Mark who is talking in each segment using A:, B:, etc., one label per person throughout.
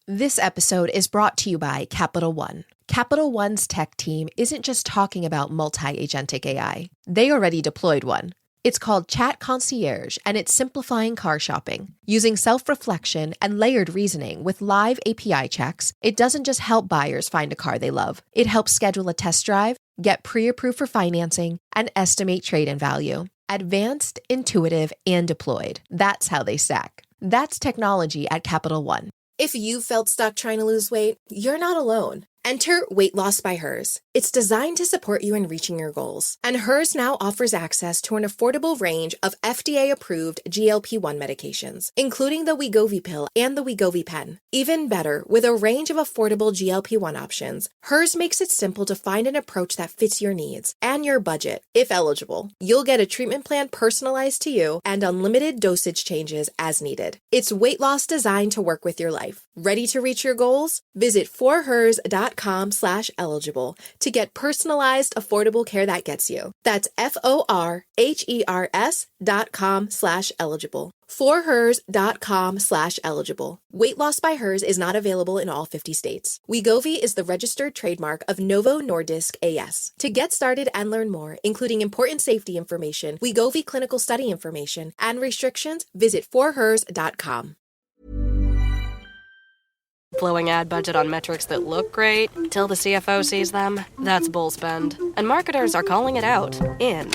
A: This episode is brought to you by Capital One. Capital One's tech team isn't just talking about multi-agentic AI. They already deployed one. It's called Chat Concierge, and it's simplifying car shopping. Using self-reflection and layered reasoning with live API checks, it doesn't just help buyers find a car they love. It helps schedule a test drive, get pre-approved for financing, and estimate trade-in value. Advanced, intuitive, and deployed. That's how they stack. That's technology at Capital One. If you've felt stuck trying to lose weight, you're not alone. Enter Weight Loss by Hers. It's designed to support you in reaching your goals. And Hers now offers access to an affordable range of FDA-approved GLP-1 medications, including the Wegovy pill and the Wegovy pen. Even better, with a range of affordable GLP-1 options, Hers makes it simple to find an approach that fits your needs and your budget, if eligible. You'll get a treatment plan personalized to you and unlimited dosage changes as needed. It's weight loss designed to work with your life. Ready to reach your goals? Visit forhers.com/eligible to get personalized, affordable care that gets you. That's FORHERS.com/eligible. forhers.com/eligible. Weight Loss by Hers is not available in all 50 states. Wegovy is the registered trademark of Novo Nordisk AS. To get started and learn more, including important safety information, Wegovy clinical study information, and restrictions, visit forhers.com.
B: Blowing ad budget on metrics that look great till the CFO sees them. That's bull spend. And marketers are calling it out in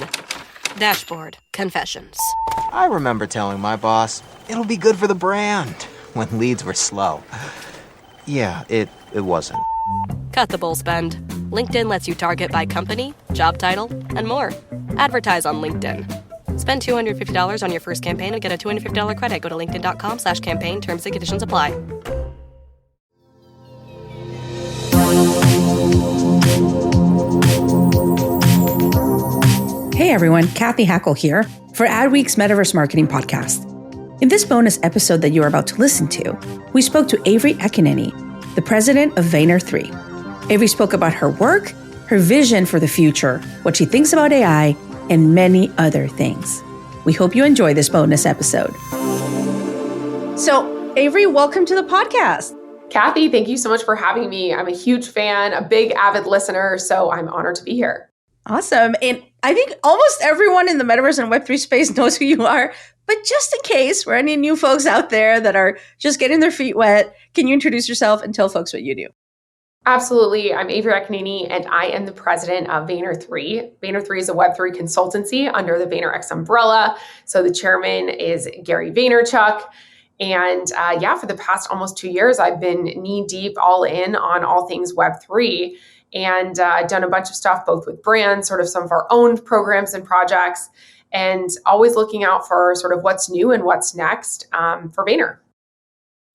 B: Dashboard Confessions.
C: I remember telling my boss, it'll be good for the brand, when leads were slow. Yeah, it wasn't.
B: Cut the bull spend. LinkedIn lets you target by company, job title, and more. Advertise on LinkedIn. Spend $250 on your first campaign and get a $250 credit. Go to linkedin.com/campaign. Terms and conditions apply.
D: Hey everyone, Cathy here for Adweek's Metaverse Marketing Podcast. In this bonus episode that you are about to listen to, we spoke to Avery Akkineni, the president of Vayner3. Avery spoke about her work, her vision for the future, what she thinks about AI, and many other things. We hope you enjoy this bonus episode. So, Avery, welcome to the podcast.
E: Cathy, thank you so much for having me. I'm a huge fan, a big avid listener, so I'm honored to be here.
D: Awesome. And I think almost everyone in the Metaverse and Web3 space knows who you are. But just in case for any new folks out there that are just getting their feet wet, can you introduce yourself and tell folks what you do?
E: Absolutely. I'm Avery Akkineni, and I am the president of Vayner3. Vayner3 is a Web3 consultancy under the VaynerX umbrella. So the chairman is Gary Vaynerchuk. And for the past almost 2 years, I've been knee deep all in on all things Web3. And done a bunch of stuff, both with brands, sort of some of our own programs and projects, and always looking out for sort of what's new and what's next for Vayner.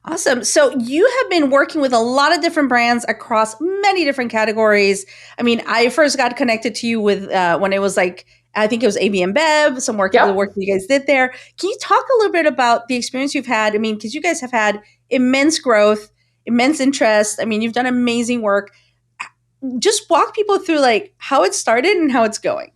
D: Awesome. So you have been working with a lot of different brands across many different categories. I mean, I first got connected to you with when it was like, I think it was AB InBev, some work, the work that you guys did there. Can you talk a little bit about the experience you've had? I mean, because you guys have had immense growth, immense interest. I mean, you've done amazing work. Just walk people through like how it started and how it's going.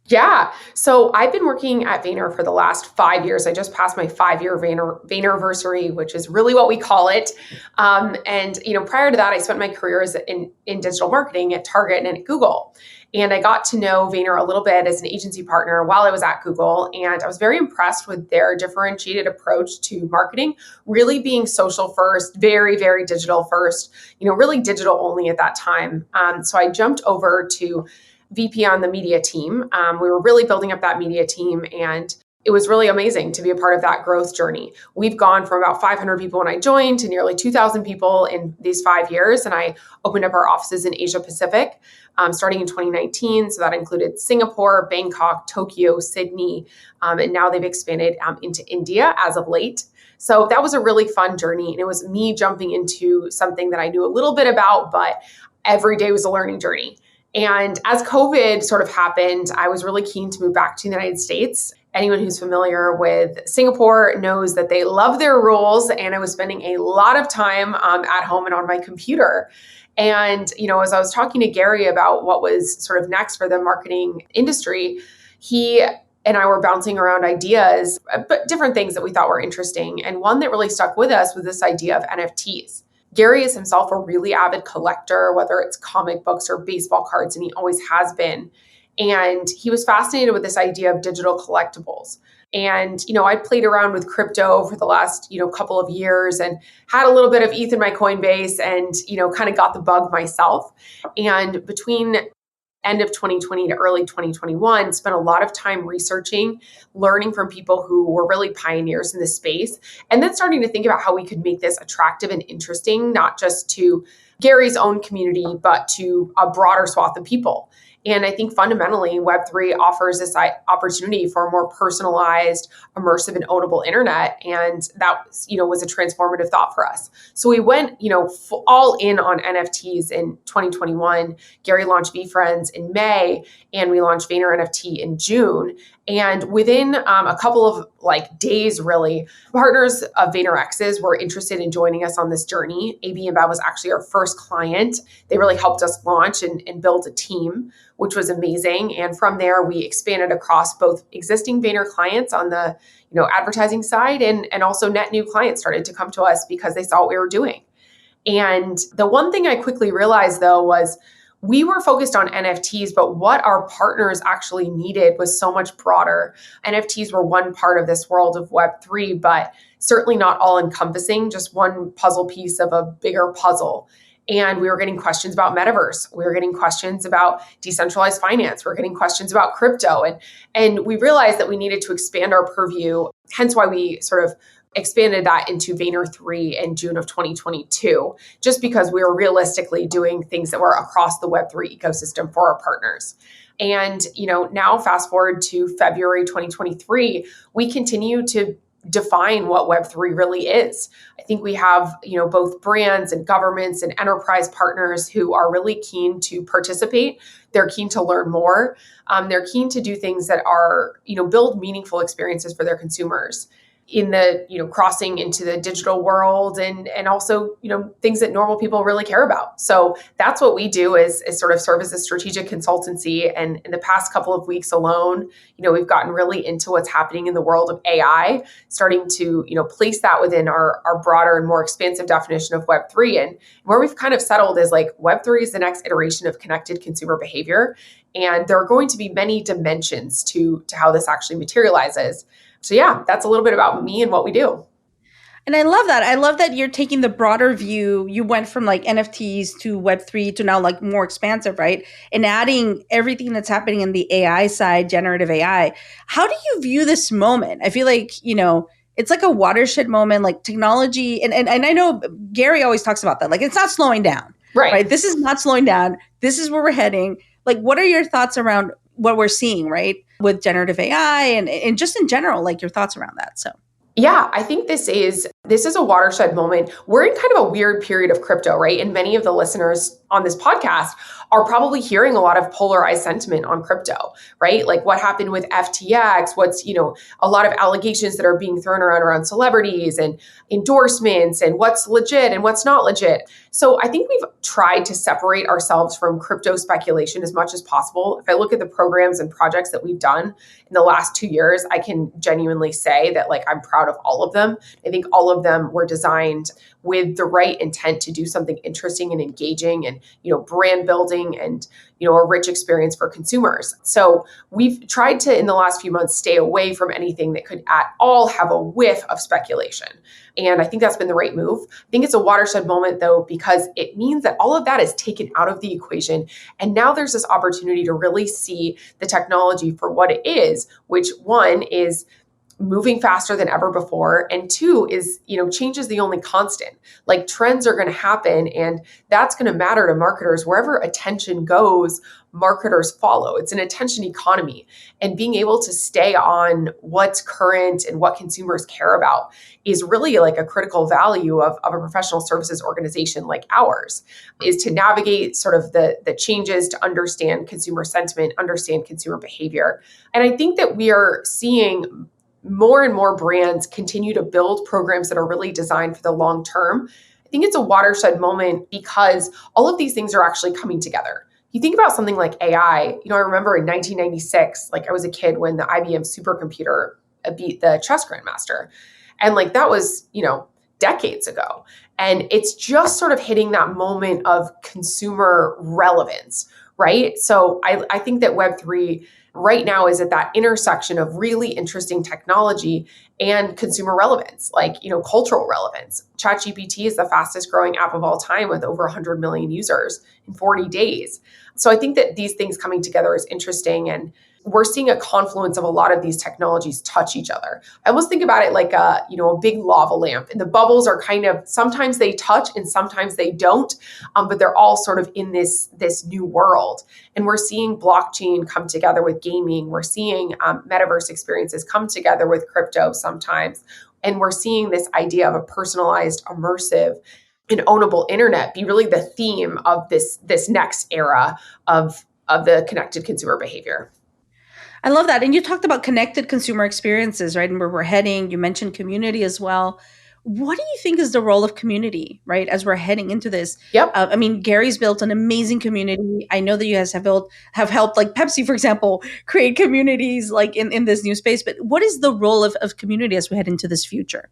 E: Yeah. So I've been working at Vayner for the last 5 years. I just passed my 5-year Vaynerversary, which is really what we call it. Prior to that, I spent my career in digital marketing at Target and at Google. And I got to know Vayner a little bit as an agency partner while I was at Google. And I was very impressed with their differentiated approach to marketing, really being social first, very, very digital first, really digital only at that time. So I jumped over to VP on the media team. We were really building up that media team, and it was really amazing to be a part of that growth journey. We've gone from about 500 people when I joined to nearly 2,000 people in these 5 years. And I opened up our offices in Asia Pacific, starting in 2019. So that included Singapore, Bangkok, Tokyo, Sydney, and now they've expanded into India as of late. So that was a really fun journey. And it was me jumping into something that I knew a little bit about, but every day was a learning journey. And as COVID sort of happened, I was really keen to move back to the United States. Anyone who's familiar with Singapore knows that they love their rules, and I was spending a lot of time at home and on my computer. And, as I was talking to Gary about what was sort of next for the marketing industry, he and I were bouncing around ideas, but different things that we thought were interesting. And one that really stuck with us was this idea of NFTs. Gary is himself a really avid collector, whether it's comic books or baseball cards, and he always has been. And he was fascinated with this idea of digital collectibles. And, I played around with crypto for the last, couple of years and had a little bit of ETH in my Coinbase and, kind of got the bug myself. And between end of 2020 to early 2021, spent a lot of time researching, learning from people who were really pioneers in this space, and then starting to think about how we could make this attractive and interesting, not just to Gary's own community, but to a broader swath of people. And I think fundamentally, Web3 offers this opportunity for a more personalized, immersive, and ownable internet. And that, was a transformative thought for us. So we went, all in on NFTs in 2021. Gary launched VFriends in May, and we launched Vayner NFT in June. And within a couple of days, really, partners of VaynerX's were interested in joining us on this journey. AB InBev was actually our first client. They really helped us launch and build a team, which was amazing. And from there, we expanded across both existing Vayner clients on the advertising side, and also net new clients started to come to us because they saw what we were doing. And the one thing I quickly realized, though, was we were focused on NFTs, but what our partners actually needed was so much broader. NFTs were one part of this world of Web3, but certainly not all encompassing, just one puzzle piece of a bigger puzzle. And we were getting questions about metaverse. We were getting questions about decentralized finance. We were getting questions about crypto. And we realized that we needed to expand our purview, hence why we sort of expanded that into Vayner 3 in June of 2022, just because we were realistically doing things that were across the Web3 ecosystem for our partners. And, now fast forward to February 2023, we continue to define what Web3 really is. I think we have, both brands and governments and enterprise partners who are really keen to participate. They're keen to learn more. They're keen to do things that are, build meaningful experiences for their consumers in the, crossing into the digital world and also, things that normal people really care about. So that's what we do is sort of serve as a strategic consultancy. And in the past couple of weeks alone, we've gotten really into what's happening in the world of AI, starting to, place that within our broader and more expansive definition of Web3. And where we've kind of settled is Web3 is the next iteration of connected consumer behavior. And there are going to be many dimensions to how this actually materializes. So yeah, that's a little bit about me and what we do.
D: And I love that. I love that you're taking the broader view. You went from NFTs to Web3 to now more expansive, right? And adding everything that's happening in the AI side, generative AI. How do you view this moment? I feel it's like a watershed moment, technology. And I know Gary always talks about that. It's not slowing down, right? This is not slowing down. This is where we're heading. What are your thoughts around what we're seeing, right? With generative AI and just in general, your thoughts around that. So
E: yeah, I think this is a watershed moment. We're in kind of a weird period of crypto, right? And many of the listeners on this podcast are probably hearing a lot of polarized sentiment on crypto, right? What happened with FTX, what's, a lot of allegations that are being thrown around celebrities and endorsements and what's legit and what's not legit. So I think we've tried to separate ourselves from crypto speculation as much as possible. If I look at the programs and projects that we've done in the last 2 years, I can genuinely say that I'm proud of all of them. I think all of them were designed with the right intent to do something interesting and engaging and, brand building and, a rich experience for consumers. So we've tried to, in the last few months, stay away from anything that could at all have a whiff of speculation. And I think that's been the right move. I think it's a watershed moment, though, because it means that all of that is taken out of the equation. And now there's this opportunity to really see the technology for what it is, which one is moving faster than ever before. And two is, change is the only constant. Trends are going to happen, and that's going to matter to marketers. Wherever attention goes, marketers follow. It's an attention economy. And being able to stay on what's current and what consumers care about is really a critical value of a professional services organization like ours, is to navigate sort of the changes, to understand consumer sentiment, understand consumer behavior. And I think that we are seeing more and more brands continue to build programs that are really designed for the long term. I think it's a watershed moment because all of these things are actually coming together. You think about something like AI, I remember in 1996, I was a kid when the IBM supercomputer beat the chess grandmaster. And that was, decades ago. And it's just sort of hitting that moment of consumer relevance, right? So I think that Web3 right now is at that intersection of really interesting technology and consumer relevance, like, cultural relevance. ChatGPT is the fastest growing app of all time with over 100 million users in 40 days. So I think that these things coming together is interesting, and we're seeing a confluence of a lot of these technologies touch each other. I almost think about it like a big lava lamp, and the bubbles are kind of, sometimes they touch and sometimes they don't, but they're all sort of in this new world. And we're seeing blockchain come together with gaming. We're seeing metaverse experiences come together with crypto sometimes. And we're seeing this idea of a personalized, immersive, and ownable internet be really the theme of this next era of the connected consumer behavior.
D: I love that. And you talked about connected consumer experiences, right? And where we're heading. You mentioned community as well. What do you think is the role of community, right, as we're heading into this?
E: Yep.
D: Gary's built an amazing community. I know that you guys have helped, like Pepsi, for example, create communities like in this new space. But what is the role of community as we head into this future?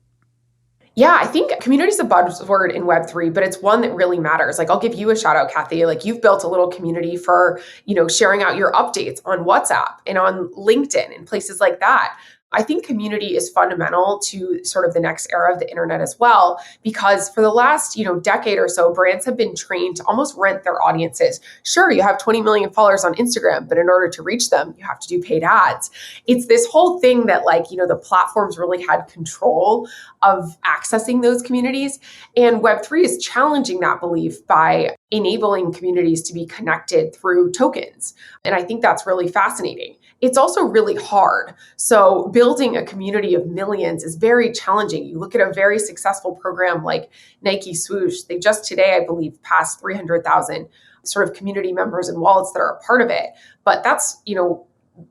E: Yeah, I think community is a buzzword in Web3, but it's one that really matters. Like, I'll give you a shout out, Cathy. Like, you've built a little community for, sharing out your updates on WhatsApp and on LinkedIn and places like that. I think community is fundamental to sort of the next era of the internet as well, because for the last, decade or so, brands have been trained to almost rent their audiences. Sure, you have 20 million followers on Instagram, but in order to reach them, you have to do paid ads. It's this whole thing that the platforms really had control of accessing those communities. And Web3 is challenging that belief by enabling communities to be connected through tokens. And I think that's really fascinating. It's also really hard. So building a community of millions is very challenging. You look at a very successful program like Nike Swoosh. They just today, I believe, passed 300,000 sort of community members and wallets that are a part of it. But that's,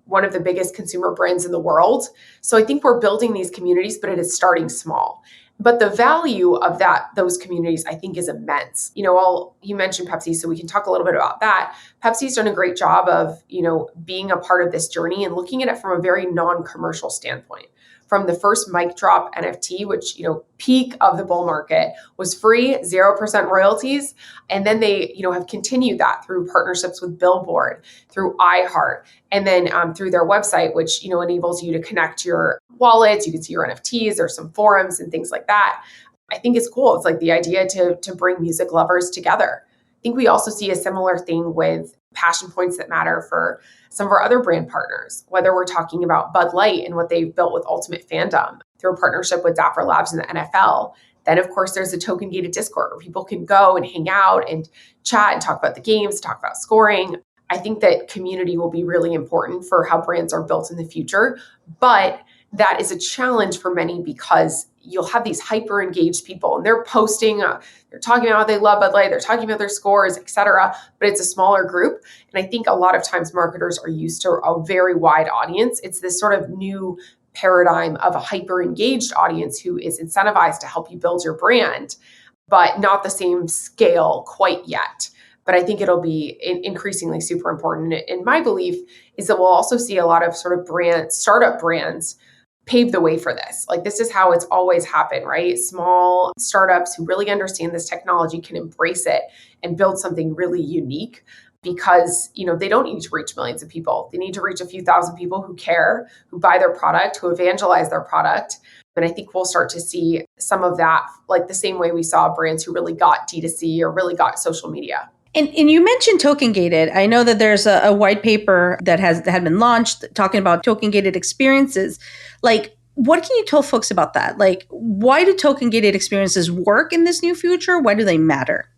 E: one of the biggest consumer brands in the world. So I think we're building these communities, but it is starting small. But the value of those communities, I think, is immense. You mentioned Pepsi, so we can talk a little bit about that. Pepsi's done a great job of, being a part of this journey and looking at it from a very non-commercial standpoint. From the first mic drop NFT, which, peak of the bull market, was free, 0% royalties. And then they, have continued that through partnerships with Billboard, through iHeart, and then through their website, which, enables you to connect your wallets. You can see your NFTs. There's some forums and things like that. I think it's cool. It's like the idea to bring music lovers together. I think we also see a similar thing with passion points that matter for some of our other brand partners, whether we're talking about Bud Light and what they've built with Ultimate Fandom through a partnership with Dapper Labs and the NFL. Then, of course, there's a token-gated Discord where people can go and hang out and chat and talk about the games, talk about scoring. I think that community will be really important for how brands are built in the future. But that is a challenge for many because you'll have these hyper engaged people and they're posting, they're talking about how they love Bud Light, they're talking about their scores, et cetera, but it's a smaller group. And I think a lot of times marketers are used to a very wide audience. It's this sort of new paradigm of a hyper engaged audience who is incentivized to help you build your brand, but not the same scale quite yet. But I think it'll be increasingly super important. And my belief is that we'll also see a lot of sort of startup brands pave the way for this. Like, this is how it's always happened, right? Small startups who really understand this technology can embrace it and build something really unique because, they don't need to reach millions of people. They need to reach a few thousand people who care, who buy their product, who evangelize their product. And I think we'll start to see some of that, like the same way we saw brands who really got D2C or really got social media.
D: And you mentioned token gated. I know that there's a white paper that had been launched talking about token gated experiences. Like, what can you tell folks about that? Like, why do token gated experiences work in this new future? Why do they matter?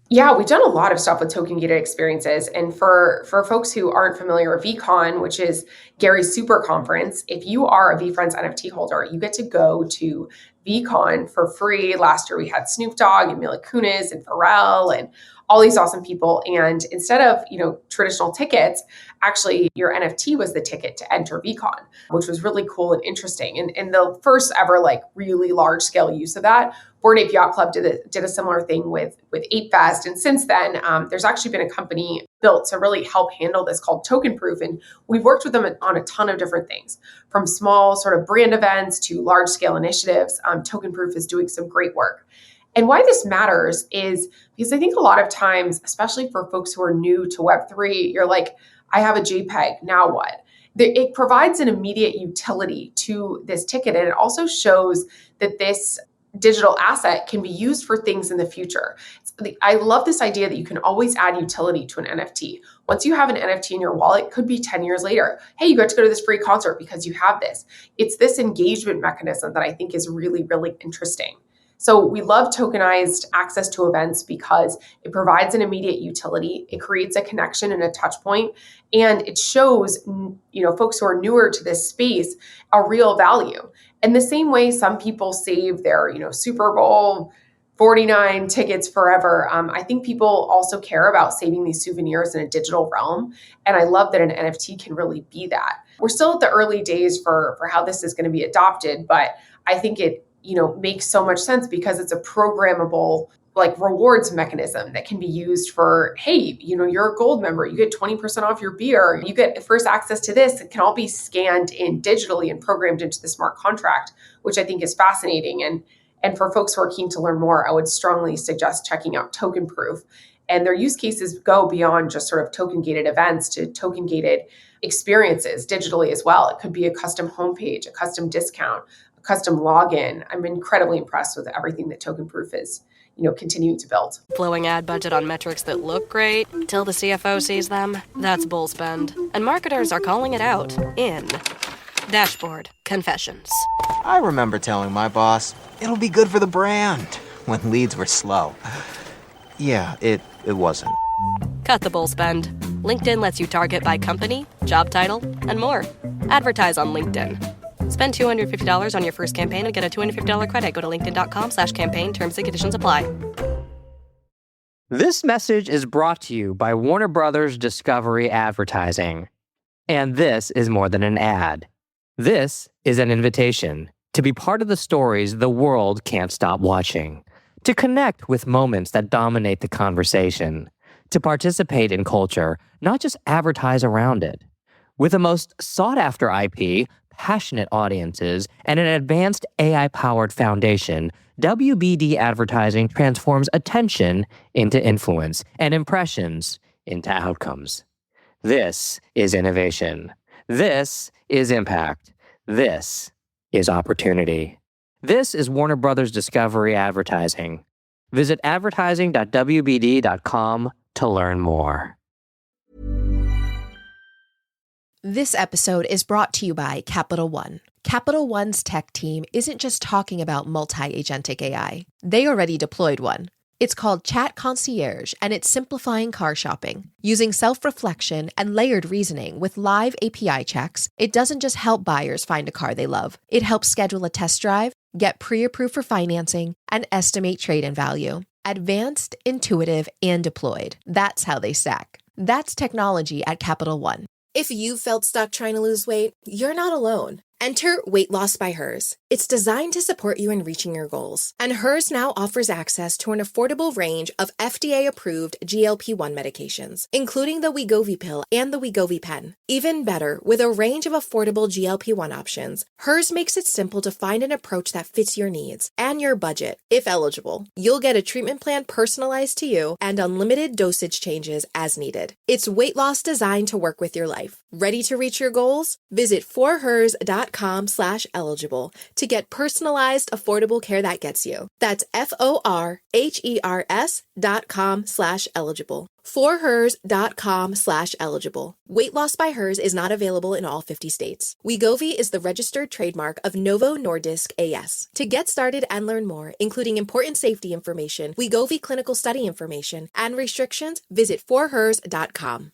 E: Yeah, we've done a lot of stuff with token gated experiences. And for folks who aren't familiar with VCon, which is Gary's super conference, if you are a VFriends NFT holder, you get to go to VCon for free. Last year we had Snoop Dogg and Mila Kunis and Pharrell and all these awesome people. And instead of, traditional tickets, actually your NFT was the ticket to enter VCon, which was really cool and interesting. And the first ever like really large scale use of that, Bored Ape Yacht Club did a similar thing with Ape Fest. And since then, there's actually been a company built to really help handle this called Token Proof. And we've worked with them on a ton of different things, from small sort of brand events to large scale initiatives. Token Proof is doing some great work. And why this matters is because I think a lot of times, especially for folks who are new to Web3, you're like, I have a JPEG, now what? It provides an immediate utility to this ticket. And it also shows that this digital asset can be used for things in the future. I love this idea that you can always add utility to an NFT. Once you have an NFT in your wallet, it could be 10 years later. Hey, you got to go to this free concert because you have this. It's this engagement mechanism that I think is really, really interesting. So we love tokenized access to events because it provides an immediate utility. It creates a connection and a touch point, and it shows, folks who are newer to this space a real value. And the same way some people save their, Super Bowl 49 tickets forever. I think people also care about saving these souvenirs in a digital realm. And I love that an NFT can really be that. We're still at the early days for how this is going to be adopted, but I think it makes so much sense because it's a programmable like rewards mechanism that can be used for, hey, you're a gold member, you get 20% off your beer, you get first access to this. It can all be scanned in digitally and programmed into the smart contract, which I think is fascinating. And for folks who are keen to learn more, I would strongly suggest checking out Token Proof. And their use cases go beyond just sort of token gated events to token gated experiences digitally as well. It could be a custom homepage, a custom discount, custom login. I'm incredibly impressed with everything that Token Proof is, continuing to build.
B: Blowing ad budget on metrics that look great till the CFO sees them. That's bull spend. And marketers are calling it out in Dashboard Confessions.
C: I remember telling my boss, it'll be good for the brand, when leads were slow. Yeah, it wasn't.
B: Cut the bull spend. LinkedIn lets you target by company, job title, and more. Advertise on LinkedIn. Spend $250 on your first campaign and get a $250 credit. Go to linkedin.com/campaign. Terms and conditions apply.
F: This message is brought to you by Warner Brothers Discovery Advertising. And this is more than an ad. This is an invitation to be part of the stories the world can't stop watching, to connect with moments that dominate the conversation, to participate in culture, not just advertise around it. With the most sought-after IP, passionate audiences, and an advanced AI-powered foundation, WBD advertising transforms attention into influence and impressions into outcomes. This is innovation. This is impact. This is opportunity. This is Warner Brothers Discovery Advertising. Visit advertising.wbd.com to learn more.
A: This episode is brought to you by Capital One. Capital One's tech team isn't just talking about multi-agentic AI. They already deployed one. It's called Chat Concierge, and it's simplifying car shopping. Using self-reflection and layered reasoning with live API checks, it doesn't just help buyers find a car they love. It helps schedule a test drive, get pre-approved for financing, and estimate trade-in value. Advanced, intuitive, and deployed. That's how they stack. That's technology at Capital One.
G: If you've felt stuck trying to lose weight, you're not alone. Enter Weight Loss by Hers. It's designed to support you in reaching your goals. And Hers now offers access to an affordable range of FDA-approved GLP-1 medications, including the Wegovy pill and the Wegovy pen. Even better, with a range of affordable GLP-1 options, Hers makes it simple to find an approach that fits your needs and your budget, if eligible. You'll get a treatment plan personalized to you and unlimited dosage changes as needed. It's weight loss designed to work with your life. Ready to reach your goals? Visit forhers.com/eligible to get personalized, affordable care that gets you. That's FORHERS.com/eligible. forhers.com/eligible. Weight Loss by Hers is not available in all 50 states. Wegovy is the registered trademark of Novo Nordisk AS. To get started and learn more, including important safety information, Wegovy clinical study information, and restrictions, visit forhers.com.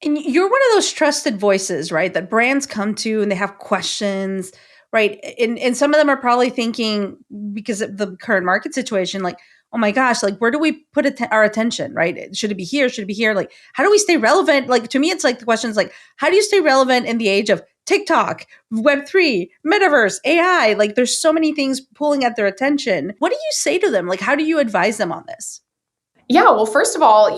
D: And you're one of those trusted voices, right? That brands come to and they have questions. right? And some of them are probably thinking, because of the current market situation, like, oh my gosh, like, where do we put our attention, right? Should it be here? Should it be here? Like, how do we stay relevant? Like, to me, it's like the question is like, how do you stay relevant in the age of TikTok, Web3, Metaverse, AI? Like, there's so many things pulling at their attention. What do you say to them? Like, how do you advise them on this?
E: Yeah, well, first of all,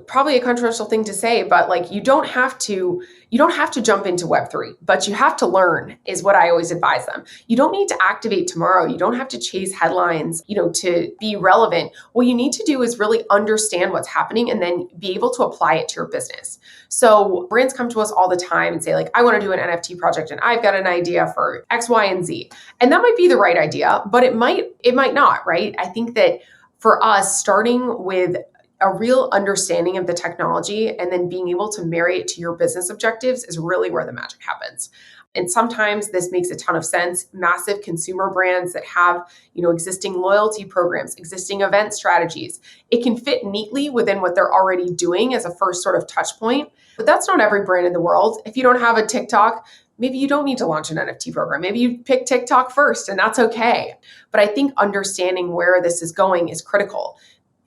E: probably a controversial thing to say, but like you don't have to jump into Web3, but you have to learn is what I always advise them. You don't need to activate tomorrow. You don't have to chase headlines, to be relevant. What you need to do is really understand what's happening and then be able to apply it to your business. So brands come to us all the time and say like, I want to do an NFT project and I've got an idea for X, Y, and Z. And that might be the right idea, but it might not, right? I think that for us, starting with a real understanding of the technology and then being able to marry it to your business objectives is really where the magic happens. And sometimes this makes a ton of sense. Massive consumer brands that have, existing loyalty programs, existing event strategies, it can fit neatly within what they're already doing as a first sort of touch point. But that's not every brand in the world. If you don't have a TikTok, maybe you don't need to launch an NFT program. Maybe you pick TikTok first, and that's okay. But I think understanding where this is going is critical.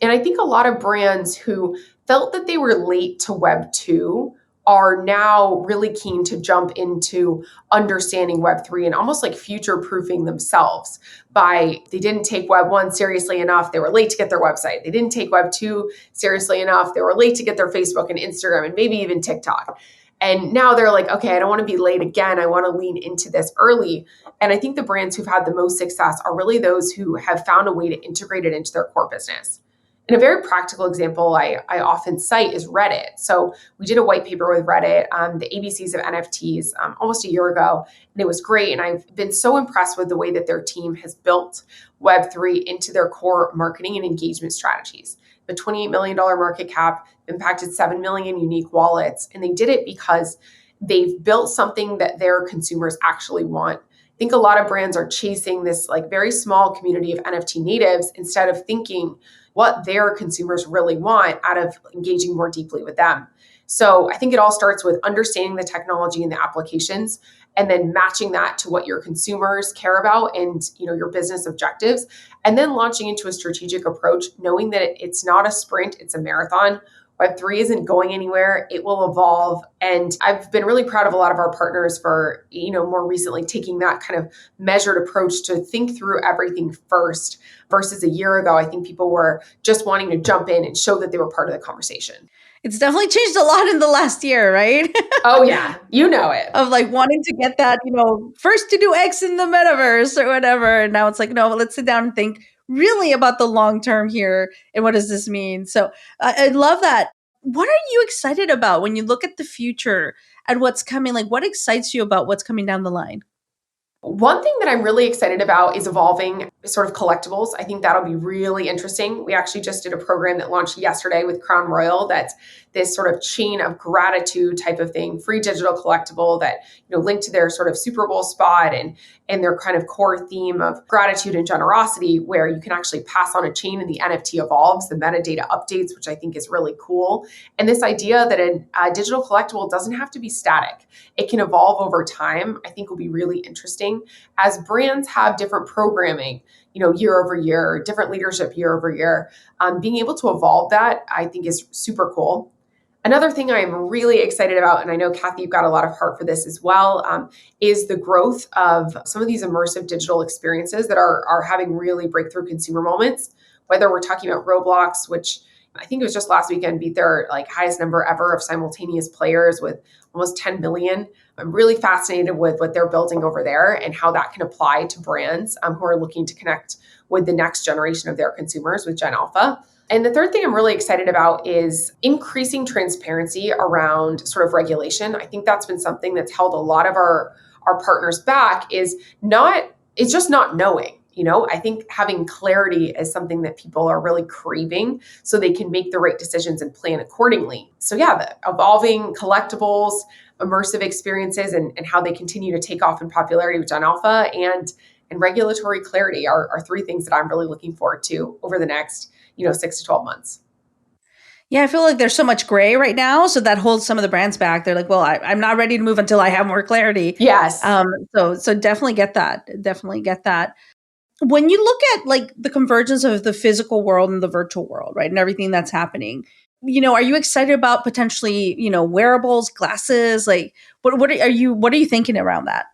E: And I think a lot of brands who felt that they were late to Web 2 are now really keen to jump into understanding Web 3 and almost like future-proofing themselves by they didn't take Web 1 seriously enough. They were late to get their website. They didn't take Web 2 seriously enough. They were late to get their Facebook and Instagram and maybe even TikTok. And now they're like, okay, I don't want to be late again. I want to lean into this early. And I think the brands who've had the most success are really those who have found a way to integrate it into their core business. And a very practical example I often cite is Reddit. So we did a white paper with Reddit on the ABCs of NFTs almost a year ago, and it was great. And I've been so impressed with the way that their team has built Web3 into their core marketing and engagement strategies. The $28 million market cap impacted 7 million unique wallets. And they did it because they've built something that their consumers actually want. I think a lot of brands are chasing this like very small community of NFT natives instead of thinking what their consumers really want out of engaging more deeply with them. So I think it all starts with understanding the technology and the applications and then matching that to what your consumers care about and your business objectives, and then launching into a strategic approach, knowing that it's not a sprint, it's a marathon. Web3 isn't going anywhere. It will evolve. And I've been really proud of a lot of our partners for, more recently taking that kind of measured approach to think through everything first versus a year ago. I think people were just wanting to jump in and show that they were part of the conversation.
D: It's definitely changed a lot in the last year, right?
E: Oh yeah, you know it.
D: Of like wanting to get that, first to do X in the metaverse or whatever. And now it's like, no, let's sit down and think really about the long term here and what does this mean? So I love that. What are you excited about when you look at the future and what's coming? Like, what excites you about what's coming down the line?
E: One thing that I'm really excited about is evolving sort of collectibles. I think that'll be really interesting. We actually just did a program that launched yesterday with Crown Royal that's this sort of chain of gratitude type of thing, free digital collectible that, linked to their sort of Super Bowl spot and their kind of core theme of gratitude and generosity, where you can actually pass on a chain and the NFT evolves, the metadata updates, which I think is really cool. And this idea that a digital collectible doesn't have to be static. It can evolve over time, I think will be really interesting. As brands have different programming, year over year, different leadership year over year, being able to evolve that, I think is super cool. Another thing I'm really excited about, and I know Cathy, you've got a lot of heart for this as well, is the growth of some of these immersive digital experiences that are having really breakthrough consumer moments, whether we're talking about Roblox, which I think it was just last weekend, beat their highest number ever of simultaneous players with almost 10 million. I'm really fascinated with what they're building over there and how that can apply to brands who are looking to connect with the next generation of their consumers with Gen Alpha. And the third thing I'm really excited about is increasing transparency around sort of regulation. I think that's been something that's held a lot of our partners back it's just not knowing. I think having clarity is something that people are really craving so they can make the right decisions and plan accordingly. So yeah, the evolving collectibles, immersive experiences, and how they continue to take off in popularity with Gen Alpha and regulatory clarity are three things that I'm really looking forward to over the next 6 to 12 months.
D: Yeah, I feel like there's so much gray right now, so that holds some of the brands back. They're like, "Well, I'm not ready to move until I have more clarity."
E: Yes.
D: So definitely get that. Definitely get that. When you look at like the convergence of the physical world and the virtual world, right, and everything that's happening, are you excited about potentially, wearables, glasses? Like, what are you thinking around that?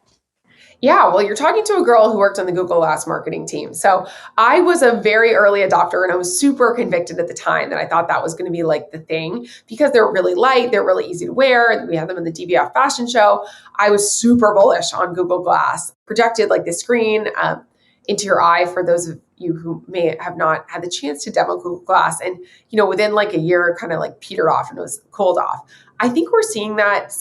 E: Yeah, well, you're talking to a girl who worked on the Google Glass marketing team. So I was a very early adopter and I was super convicted at the time that I thought that was going to be like the thing because they're really light, they're really easy to wear. We had them in the DBF fashion show. I was super bullish on Google Glass, projected like the screen into your eye for those of you who may have not had the chance to demo Google Glass. And, within like a year, it kind of like petered off and it was cooled off. I think we're seeing that.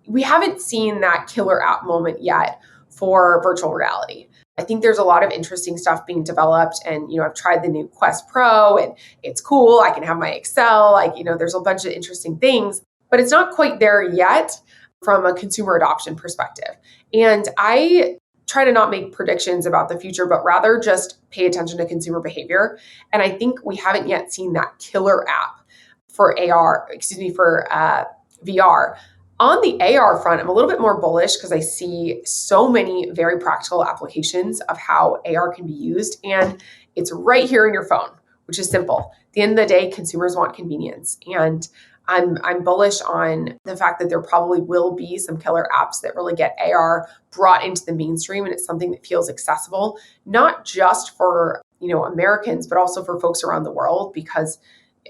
E: We haven't seen that killer app moment yet for virtual reality. I think there's a lot of interesting stuff being developed and, I've tried the new Quest Pro and it's cool. I can have my Excel, there's a bunch of interesting things, but it's not quite there yet from a consumer adoption perspective. And I try to not make predictions about the future, but rather just pay attention to consumer behavior. And I think we haven't yet seen that killer app for VR. On the AR front, I'm a little bit more bullish because I see so many very practical applications of how AR can be used. And it's right here in your phone, which is simple. At the end of the day, consumers want convenience. And I'm bullish on the fact that there probably will be some killer apps that really get AR brought into the mainstream. And it's something that feels accessible, not just for, Americans, but also for folks around the world because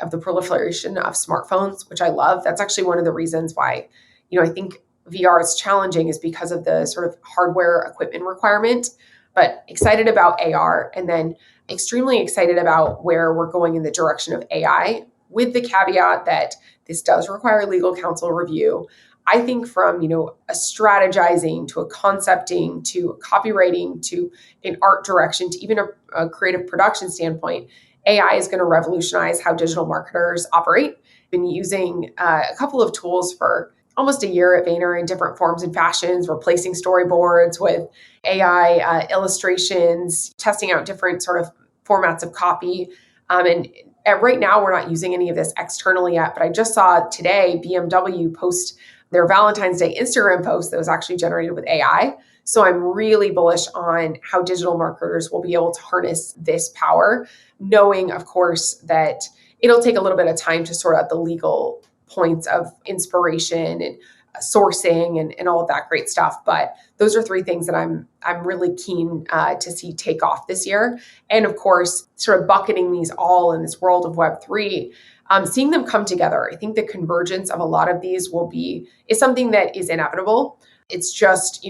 E: of the proliferation of smartphones, which I love. That's actually one of the reasons why I think VR is challenging is because of the sort of hardware equipment requirement, but excited about AR and then extremely excited about where we're going in the direction of AI with the caveat that this does require legal counsel review. I think from, a strategizing to a concepting to a copywriting to an art direction to even a creative production standpoint, AI is going to revolutionize how digital marketers operate. Been using a couple of tools for almost a year at Vayner in different forms and fashions, replacing storyboards with AI illustrations, testing out different sort of formats of copy. And right now, we're not using any of this externally yet, but I just saw today BMW post their Valentine's Day Instagram post that was actually generated with AI. So I'm really bullish on how digital marketers will be able to harness this power, knowing, of course, that it'll take a little bit of time to sort out the legal points of inspiration and sourcing and all of that great stuff. But those are three things that I'm really keen to see take off this year. And of course, sort of bucketing these all in this world of Web3, seeing them come together. I think the convergence of a lot of these is something that is inevitable. It's just,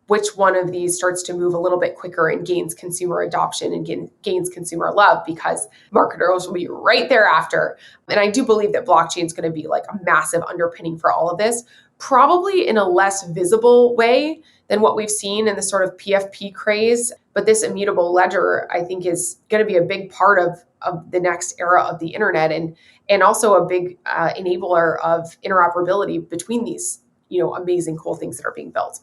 E: which one of these starts to move a little bit quicker and gains consumer adoption and gains consumer love because marketers will be right thereafter. And I do believe that blockchain is going to be like a massive underpinning for all of this, probably in a less visible way than what we've seen in the sort of PFP craze. But this immutable ledger, I think, is going to be a big part of the next era of the internet and also a big enabler of interoperability between these, amazing, cool things that are being built.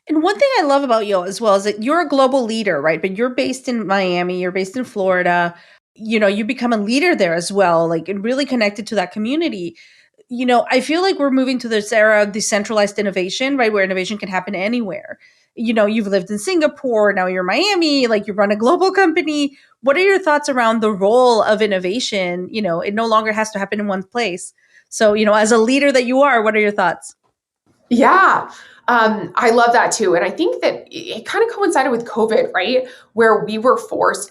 D: And one thing I love about you as well is that you're a global leader, right? But you're based in Miami, you're based in Florida. You become a leader there as well, like and really connected to that community. I feel like we're moving to this era of decentralized innovation, right? Where innovation can happen anywhere. You've lived in Singapore, now you're in Miami, like you run a global company. What are your thoughts around the role of innovation? It no longer has to happen in one place. So, as a leader that you are, what are your thoughts?
E: Yeah. I love that too. And I think that it kind of coincided with COVID, right? Where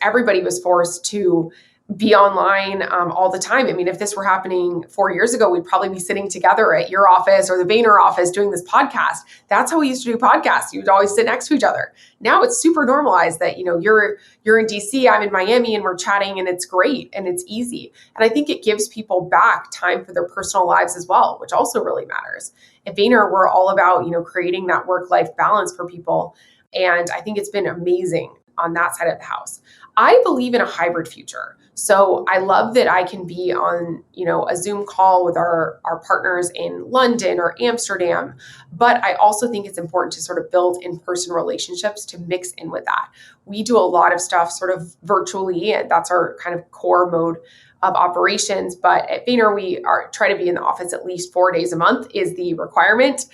E: everybody was forced to be online all the time. I mean, if this were happening 4 years ago, we'd probably be sitting together at your office or the Vayner office doing this podcast. That's how we used to do podcasts. You'd always sit next to each other. Now it's super normalized that, you're in DC, I'm in Miami, and we're chatting and it's great and it's easy. And I think it gives people back time for their personal lives as well, which also really matters. At Vayner, we're all about, creating that work-life balance for people. And I think it's been amazing on that side of the house. I believe in a hybrid future. So I love that I can be on, a Zoom call with our partners in London or Amsterdam. But I also think it's important to sort of build in-person relationships to mix in with that. we do a lot of stuff sort of virtually. And that's our kind of core mode of operations. But at Vayner, we try to be in the office at least 4 days a month is the requirement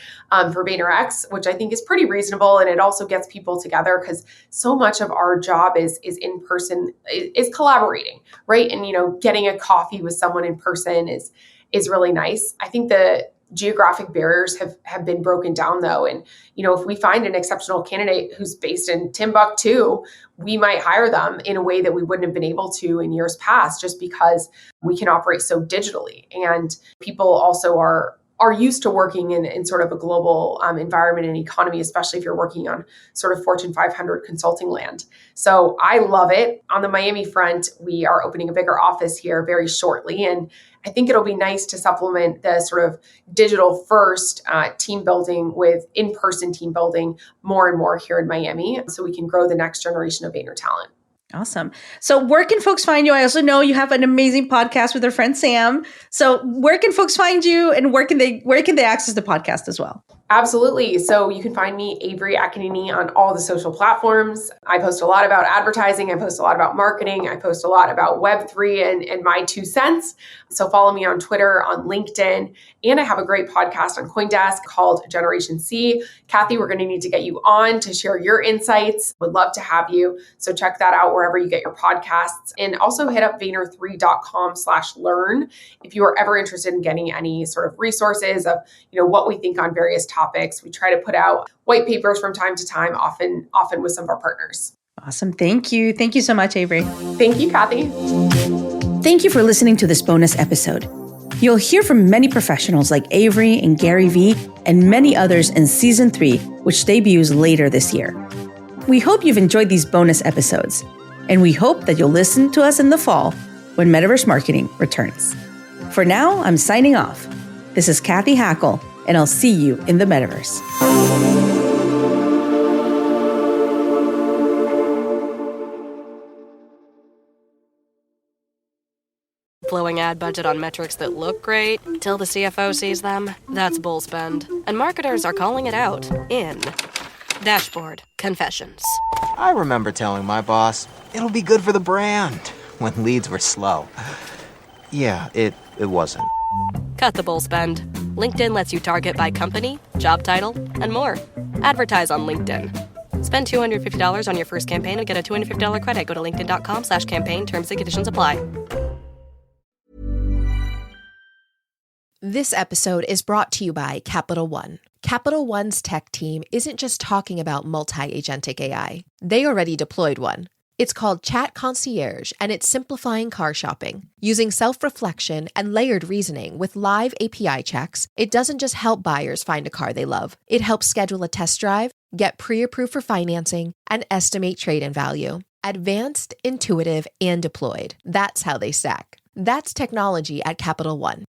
E: for VaynerX, which I think is pretty reasonable. And it also gets people together because so much of our job is in person, is collaborating, right? And, getting a coffee with someone in person is really nice. I think the geographic barriers have been broken down though. And, if we find an exceptional candidate who's based in Timbuktu, we might hire them in a way that we wouldn't have been able to in years past, just because we can operate so digitally. And people also are used to working in sort of a global environment and economy, especially if you're working on sort of Fortune 500 consulting land. So I love it. On the Miami front, we are opening a bigger office here very shortly. And I think it'll be nice to supplement the sort of digital first team building with in-person team building more and more here in Miami so we can grow the next generation of Vayner talent.
D: Awesome. So where can folks find you? I also know you have an amazing podcast with our friend Sam. So where can folks find you and where can they access the podcast as well?
E: Absolutely. So you can find me, Avery Akkineni, on all the social platforms. I post a lot about advertising. I post a lot about marketing. I post a lot about Web3 and my 2 cents. So follow me on Twitter, on LinkedIn, and I have a great podcast on CoinDesk called Generation C. Cathy, we're going to need to get you on to share your insights. Would love to have you. So check that out wherever you get your podcasts. And also hit up Vayner3.com/learn if you are ever interested in getting any sort of resources of, what we think on various topics. We try to put out white papers from time to time, often with some of our partners.
D: Awesome. Thank you. Thank you so much, Avery.
E: Thank you, Cathy.
D: Thank you for listening to this bonus episode. You'll hear from many professionals like Avery and Gary Vee and many others in season 3, which debuts later this year. We hope you've enjoyed these bonus episodes, and we hope that you'll listen to us in the fall when Metaverse Marketing returns. For now, I'm signing off. This is Cathy Hackle, and I'll see you in the Metaverse.
B: Blowing ad budget on metrics that look great till the CFO sees them. That's bull spend. And marketers are calling it out in Dashboard Confessions.
C: I remember telling my boss, it'll be good for the brand, when leads were slow. Yeah, it wasn't.
B: Cut the bull spend. LinkedIn lets you target by company, job title, and more. Advertise on LinkedIn. Spend $250 on your first campaign and get a $250 credit. Go to linkedin.com/campaign. Terms and conditions apply.
A: This episode is brought to you by Capital One. Capital One's tech team isn't just talking about multi-agentic AI. They already deployed one. It's called Chat Concierge, and it's simplifying car shopping. Using self-reflection and layered reasoning with live API checks, it doesn't just help buyers find a car they love. It helps schedule a test drive, get pre-approved for financing, and estimate trade-in value. Advanced, intuitive, and deployed. That's how they stack. That's technology at Capital One.